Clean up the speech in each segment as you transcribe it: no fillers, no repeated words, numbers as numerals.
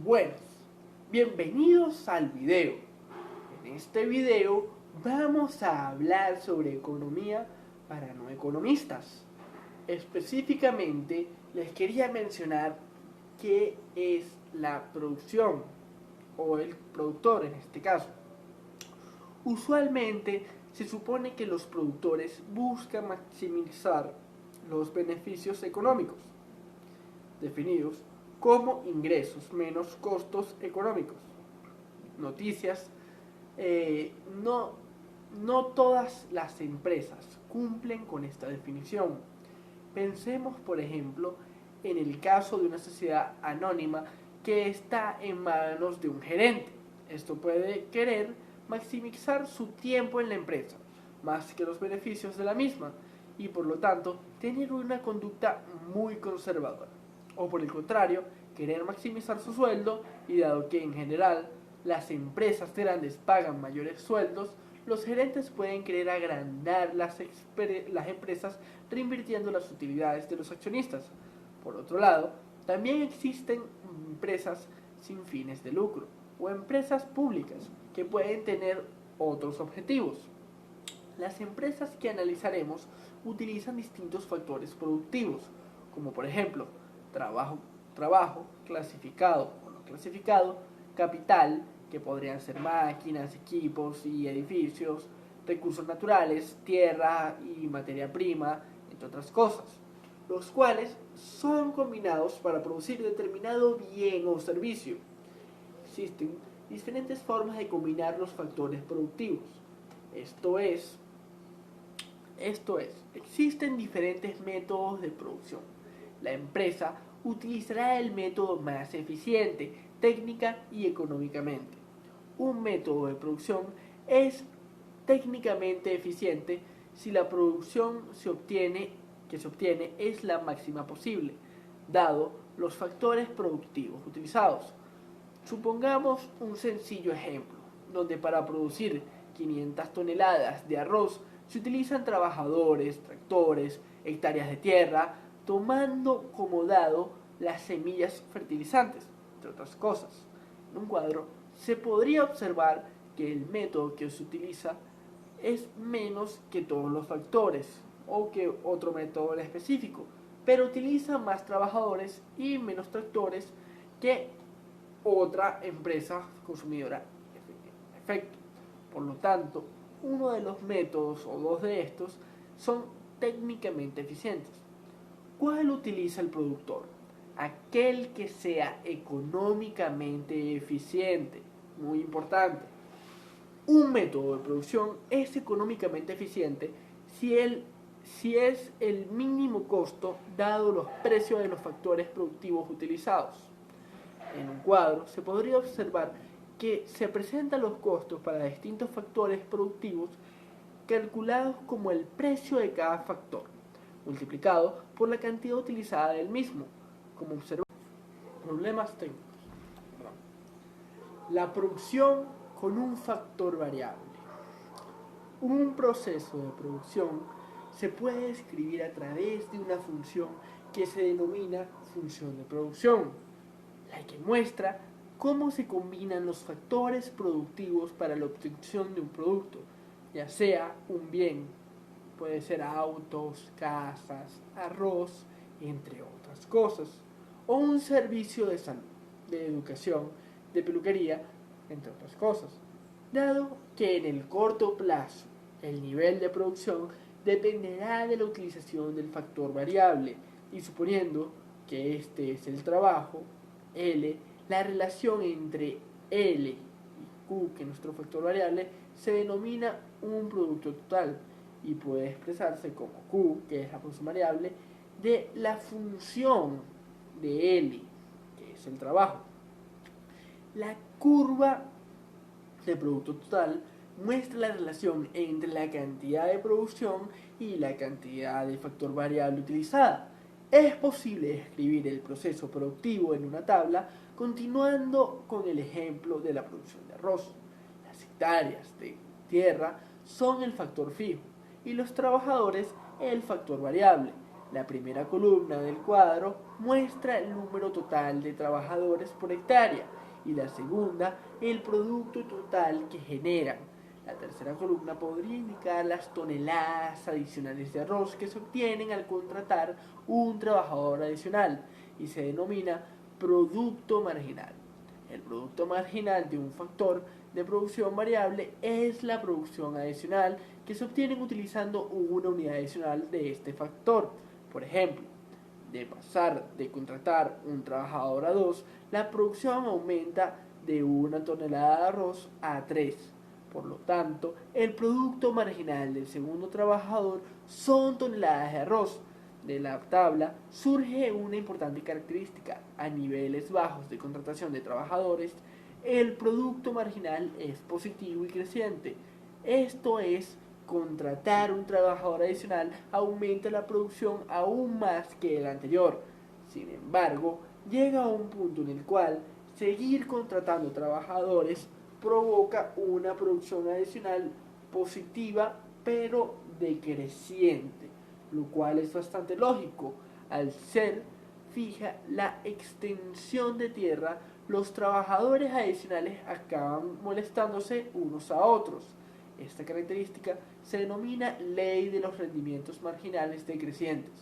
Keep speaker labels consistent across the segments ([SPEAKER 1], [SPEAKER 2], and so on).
[SPEAKER 1] Buenas, bienvenidos al video. En este video vamos a hablar sobre economía para no economistas. Específicamente les quería mencionar qué es la producción o el productor en este caso. Usualmente se supone que los productores buscan maximizar los beneficios económicos, definidos como ingresos menos costos económicos. Noticias, no todas las empresas cumplen con esta definición. Pensemos, por ejemplo, en el caso de una sociedad anónima que está en manos de un gerente. Esto puede querer maximizar su tiempo en la empresa, más que los beneficios de la misma, y por lo tanto tener una conducta muy conservadora. O por el contrario, querer maximizar su sueldo, y dado que en general las empresas grandes pagan mayores sueldos, los gerentes pueden querer agrandar las empresas reinvirtiendo las utilidades de los accionistas. Por otro lado, también existen empresas sin fines de lucro o empresas públicas que pueden tener otros objetivos. Las empresas que analizaremos utilizan distintos factores productivos, como por ejemplo trabajo clasificado o no clasificado, capital, que podrían ser máquinas, equipos y edificios, recursos naturales, tierra y materia prima, entre otras cosas, los cuales son combinados para producir determinado bien o servicio. Existen diferentes formas de combinar los factores productivos. Esto es, existen diferentes métodos de producción. La empresa utilizará el método más eficiente, técnica y económicamente. Un método de producción es técnicamente eficiente si la producción que se obtiene es la máxima posible, dado los factores productivos utilizados. Supongamos un sencillo ejemplo, donde para producir 500 toneladas de arroz se utilizan trabajadores, tractores, hectáreas de tierra, tomando como dado las semillas fertilizantes, entre otras cosas. En un cuadro se podría observar que el método que se utiliza es menos que todos los factores o que otro método en específico, pero utiliza más trabajadores y menos tractores que otra empresa consumidora en efecto. Por lo tanto, uno de los métodos o dos de estos son técnicamente eficientes. ¿Cuál utiliza el productor? Aquel que sea económicamente eficiente. Muy importante. Un método de producción es económicamente eficiente si es el mínimo costo dado los precios de los factores productivos utilizados. En un cuadro se podría observar que se presentan los costos para distintos factores productivos calculados como el precio de cada factor, multiplicado por la cantidad utilizada del mismo, como observamos. Problemas técnicos. La producción con un factor variable. Un proceso de producción se puede describir a través de una función que se denomina función de producción, la que muestra cómo se combinan los factores productivos para la obtención de un producto, ya sea un bien, puede ser autos, casas, arroz, entre otras cosas, o un servicio de salud, de educación, de peluquería, entre otras cosas, dado que en el corto plazo el nivel de producción dependerá de la utilización del factor variable, y suponiendo que este es el trabajo, L, la relación entre L y Q, que es nuestro factor variable, se denomina un producto total y puede expresarse como Q, que es la función variable, de la función de L, que es el trabajo. La curva de producto total muestra la relación entre la cantidad de producción y la cantidad de factor variable utilizada. Es posible escribir el proceso productivo en una tabla continuando con el ejemplo de la producción de arroz. Las hectáreas de tierra son el factor fijo y los trabajadores el factor variable. La primera columna del cuadro muestra el número total de trabajadores por hectárea y la segunda el producto total que generan. La tercera columna podría indicar las toneladas adicionales de arroz que se obtienen al contratar un trabajador adicional y se denomina producto marginal. El producto marginal de un factor de producción variable es la producción adicional que se obtiene utilizando una unidad adicional de este factor. Por ejemplo, de pasar de contratar un trabajador a 2, la producción aumenta de 1 tonelada de arroz a 3. Por lo tanto, el producto marginal del segundo trabajador son toneladas de arroz. De la tabla surge una importante característica. A niveles bajos de contratación de trabajadores, el producto marginal es positivo y creciente. Esto es, contratar un trabajador adicional aumenta la producción aún más que el anterior. Sin embargo, llega a un punto en el cual seguir contratando trabajadores provoca una producción adicional positiva pero decreciente, lo cual es bastante lógico. Al ser fija la extensión de tierra, los trabajadores adicionales acaban molestándose unos a otros. Esta característica se denomina ley de los rendimientos marginales decrecientes.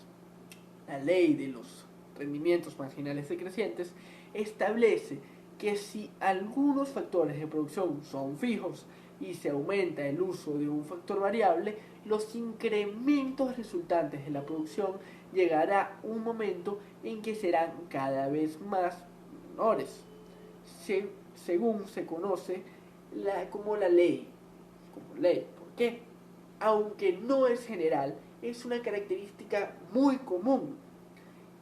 [SPEAKER 1] La ley de los rendimientos marginales decrecientes establece que si algunos factores de producción son fijos y se aumenta el uso de un factor variable, los incrementos resultantes de la producción llegará un momento en que serán cada vez más menores, según se conoce como la ley. Como ley, ¿por qué? Aunque no es general, es una característica muy común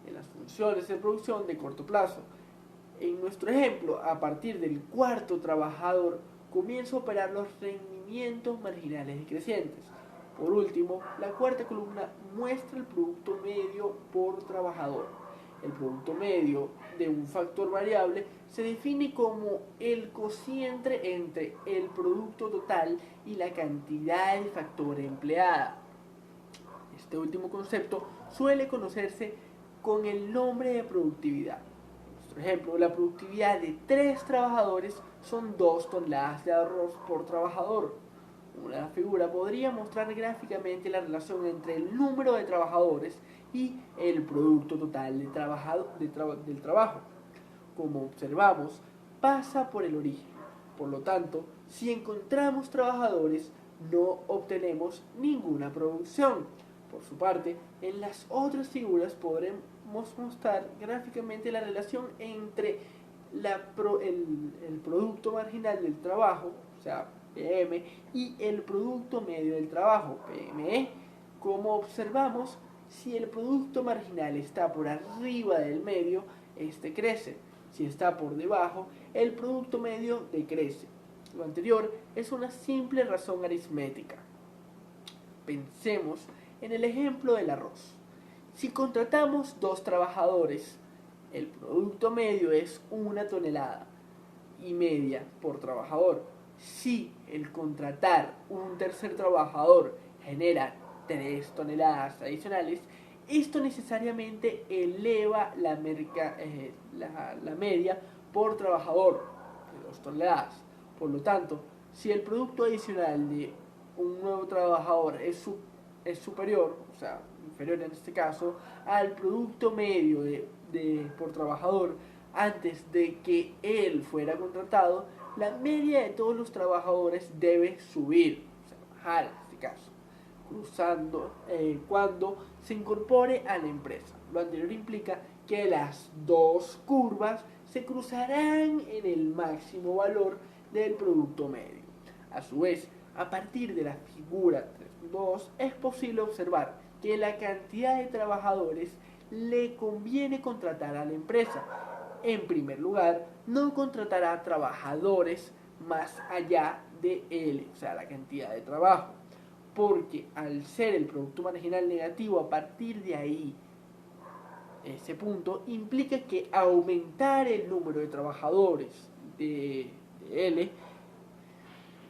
[SPEAKER 1] en las funciones de producción de corto plazo. En nuestro ejemplo, a partir del cuarto trabajador, comienza a operar los rendimientos marginales decrecientes. Por último, la cuarta columna muestra el producto medio por trabajador. El producto medio de un factor variable se define como el cociente entre el producto total y la cantidad de factor empleada. Este último concepto suele conocerse con el nombre de productividad. Por ejemplo, la productividad de 3 trabajadores son 2 toneladas de arroz por trabajador. Una figura podría mostrar gráficamente la relación entre el número de trabajadores y el producto total del trabajo. Como observamos, pasa por el origen. Por lo tanto, si encontramos trabajadores, no obtenemos ninguna producción. Por su parte, en las otras figuras podremos mostrar gráficamente la relación entre el producto marginal del trabajo, o sea, PM, y el producto medio del trabajo, PME. Como observamos, si el producto marginal está por arriba del medio, este crece. Si está por debajo, el producto medio decrece. Lo anterior es una simple razón aritmética. Pensemos en el ejemplo del arroz. Si contratamos 2 trabajadores, el producto medio es 1,5 toneladas por trabajador. Si el contratar un tercer trabajador genera 3 toneladas adicionales, esto necesariamente eleva la media por trabajador de 2 toneladas. Por lo tanto, si el producto adicional de un nuevo trabajador es superior, o sea, inferior en este caso, al producto medio por trabajador antes de que él fuera contratado, la media de todos los trabajadores debe subir, o sea, bajar en este caso, cuando se incorpore a la empresa. Lo anterior implica que las dos curvas se cruzarán en el máximo valor del producto medio. A su vez, a partir de la figura 3.2 es posible observar que la cantidad de trabajadores le conviene contratar a la empresa. En primer lugar, no contratará trabajadores más allá de L, o sea, la cantidad de trabajo, porque al ser el producto marginal negativo, a partir de ahí, ese punto implica que aumentar el número de trabajadores de L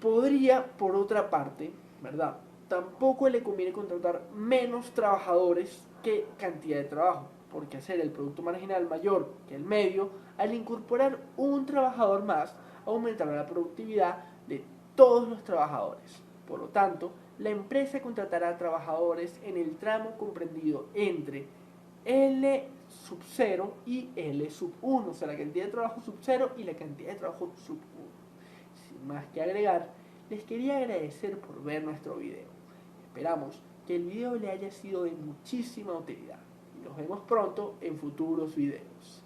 [SPEAKER 1] podría, por otra parte, ¿verdad? Tampoco le conviene contratar menos trabajadores que cantidad de trabajo, porque hacer el producto marginal mayor que el medio, al incorporar un trabajador más, aumentará la productividad de todos los trabajadores. Por lo tanto, la empresa contratará trabajadores en el tramo comprendido entre L sub 0 y L sub 1, o sea, la cantidad de trabajo sub 0 y la cantidad de trabajo sub 1. Sin más que agregar, les quería agradecer por ver nuestro video. Esperamos que el video le haya sido de muchísima utilidad y nos vemos pronto en futuros videos.